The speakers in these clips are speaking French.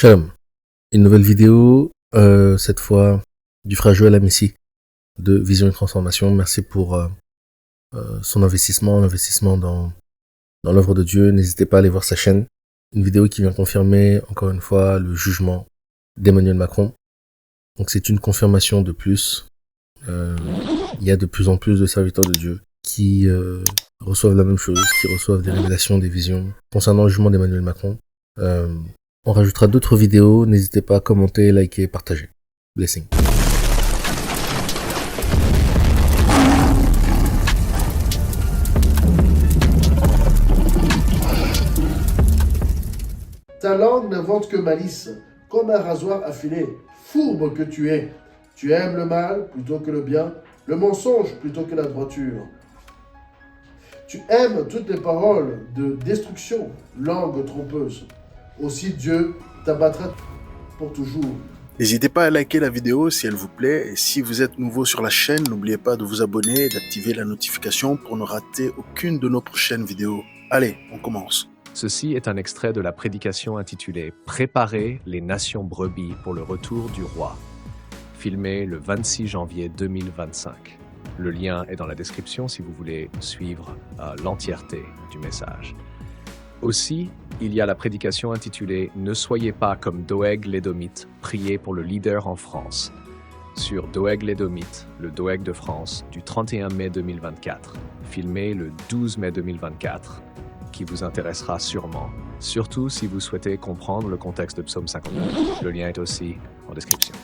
Shalom. Une nouvelle vidéo, cette fois du frère Joël Amissi de Vision et Transformation. Merci pour son investissement, l'investissement dans l'œuvre de Dieu. N'hésitez pas à aller voir sa chaîne. Une vidéo qui vient confirmer encore une fois le jugement d'Emmanuel Macron. Donc c'est une confirmation de plus. Il y a de plus en plus de serviteurs de Dieu qui reçoivent la même chose, qui reçoivent des révélations, des visions concernant le jugement d'Emmanuel Macron. On rajoutera d'autres vidéos, n'hésitez pas à commenter, liker, partager. Blessing. Ta langue n'invente que malice, comme un rasoir affilé, fourbe que tu es. Tu aimes le mal plutôt que le bien, le mensonge plutôt que la droiture. Tu aimes toutes les paroles de destruction, langue trompeuse. Aussi Dieu t'abattra pour toujours. N'hésitez pas à liker la vidéo si elle vous plaît, et si vous êtes nouveau sur la chaîne, n'oubliez pas de vous abonner et d'activer la notification pour ne rater aucune de nos prochaines vidéos. Allez, on commence. Ceci est un extrait de la prédication intitulée « Préparez les nations brebis pour le retour du roi », filmé le 26 janvier 2025. Le lien est dans la description si vous voulez suivre l'entièreté du message. Aussi, il y a la prédication intitulée « Ne soyez pas comme Doeg l'Édomite, priez pour le leader en France » sur Doeg l'Édomite, le Doeg de France, du 31 mai 2024, filmé le 12 mai 2024, qui vous intéressera sûrement, surtout si vous souhaitez comprendre le contexte de Psaume 59. Le lien est aussi en description.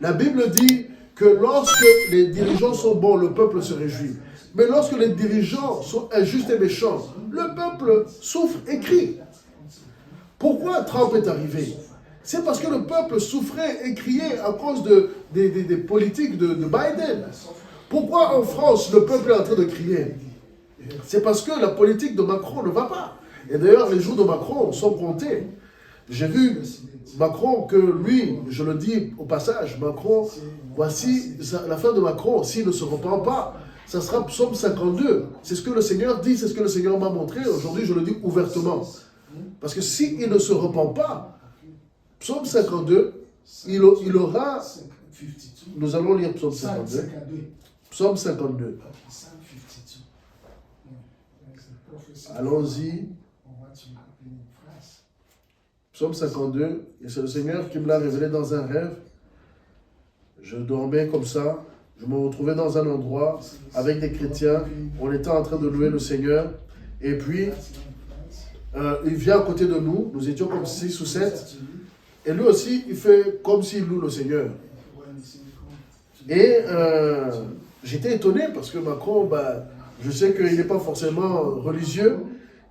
La Bible dit que lorsque les dirigeants sont bons, le peuple se réjouit. Mais lorsque les dirigeants sont injustes et méchants, le peuple souffre et crie. Pourquoi Trump est arrivé? C'est parce que le peuple souffrait et criait à cause des politiques de Biden. Pourquoi en France le peuple est en train de crier? C'est parce que la politique de Macron ne va pas. Et d'ailleurs, les jours de Macron sont comptés. J'ai vu Macron que lui, je le dis au passage, Macron, voici la fin de Macron, s'il ne se repent pas, ça sera Psaume 52. C'est ce que le Seigneur dit, c'est ce que le Seigneur m'a montré. Aujourd'hui, je le dis ouvertement. Parce que s'il ne se repent pas, Psaume 52, il aura... Nous allons lire Psaume 52. Psaume 52. Allons-y. Psaume 52, et c'est le Seigneur qui me l'a révélé dans un rêve. Je dormais comme ça, je me retrouvais dans un endroit avec des chrétiens, on était en train de louer le Seigneur, et puis il vient à côté de nous, nous étions comme 6 ou 7, et lui aussi il fait comme s'il loue le Seigneur. Et j'étais étonné parce que Macron, je sais qu'il n'est pas forcément religieux,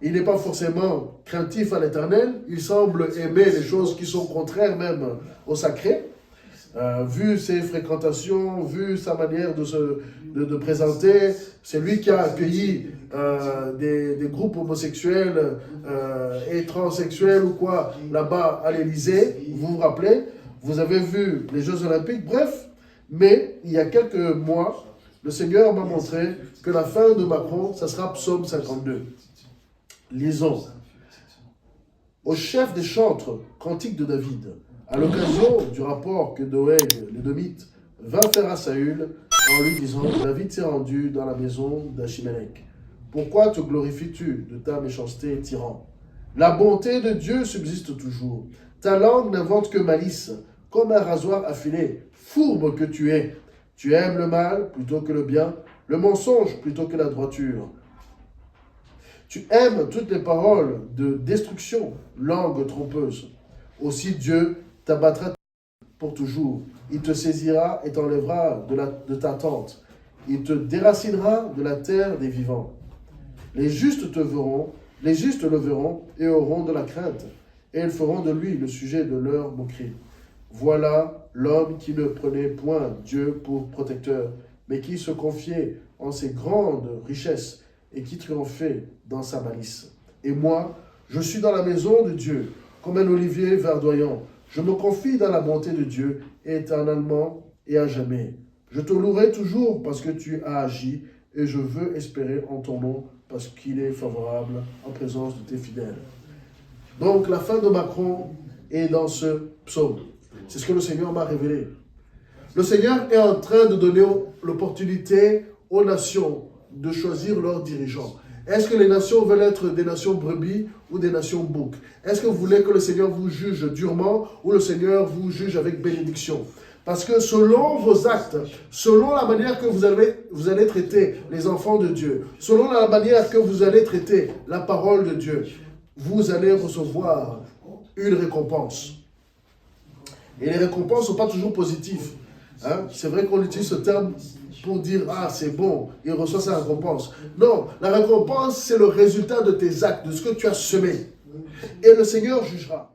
il n'est pas forcément craintif à l'Éternel, il semble aimer les choses qui sont contraires même au sacré. Vu ses fréquentations, vu sa manière de présenter, c'est lui qui a accueilli des groupes homosexuels et transsexuels ou quoi, là-bas à l'Élysée, vous vous rappelez, vous avez vu les Jeux Olympiques, bref, mais il y a quelques mois, le Seigneur m'a montré que la fin de Macron, ça sera Psaume 52. Lisons. Au chef des chantres, cantique de David, à l'occasion du rapport que Doeg, l'Édomite, vint faire à Saül, en lui disant, David s'est rendu dans la maison d'Achimélec. Pourquoi te glorifies-tu de ta méchanceté, tyran? La bonté de Dieu subsiste toujours. Ta langue n'invente que malice, comme un rasoir affilé, fourbe que tu es. Tu aimes le mal plutôt que le bien, le mensonge plutôt que la droiture. Tu aimes toutes les paroles de destruction, langue trompeuse. Aussi Dieu t'abattra pour toujours. Il te saisira et t'enlèvera de ta tente. Il te déracinera de la terre des vivants. Les justes le verront et auront de la crainte. Et ils feront de lui le sujet de leur moquerie. Voilà l'homme qui ne prenait point Dieu pour protecteur, mais qui se confiait en ses grandes richesses et qui triomphait dans sa malice. Et moi, je suis dans la maison de Dieu, comme un olivier verdoyant. Je me confie dans la bonté de Dieu, éternellement et à jamais. Je te louerai toujours parce que tu as agi, et je veux espérer en ton nom, parce qu'il est favorable en présence de tes fidèles. Donc la fin de Macron, et dans ce psaume. C'est ce que le Seigneur m'a révélé. Le Seigneur est en train de donner l'opportunité aux nations de choisir leurs dirigeants. Est-ce que les nations veulent être des nations brebis ou des nations boucs? Est-ce que vous voulez que le Seigneur vous juge durement ou le Seigneur vous juge avec bénédiction? Parce que selon vos actes, selon la manière que vous allez traiter les enfants de Dieu, selon la manière que vous allez traiter la parole de Dieu, vous allez recevoir une récompense. Et les récompenses ne sont pas toujours positives. Hein? C'est vrai qu'on utilise ce terme pour dire « Ah, c'est bon, il reçoit sa récompense ». Non, la récompense, c'est le résultat de tes actes, de ce que tu as semé. Et le Seigneur jugera.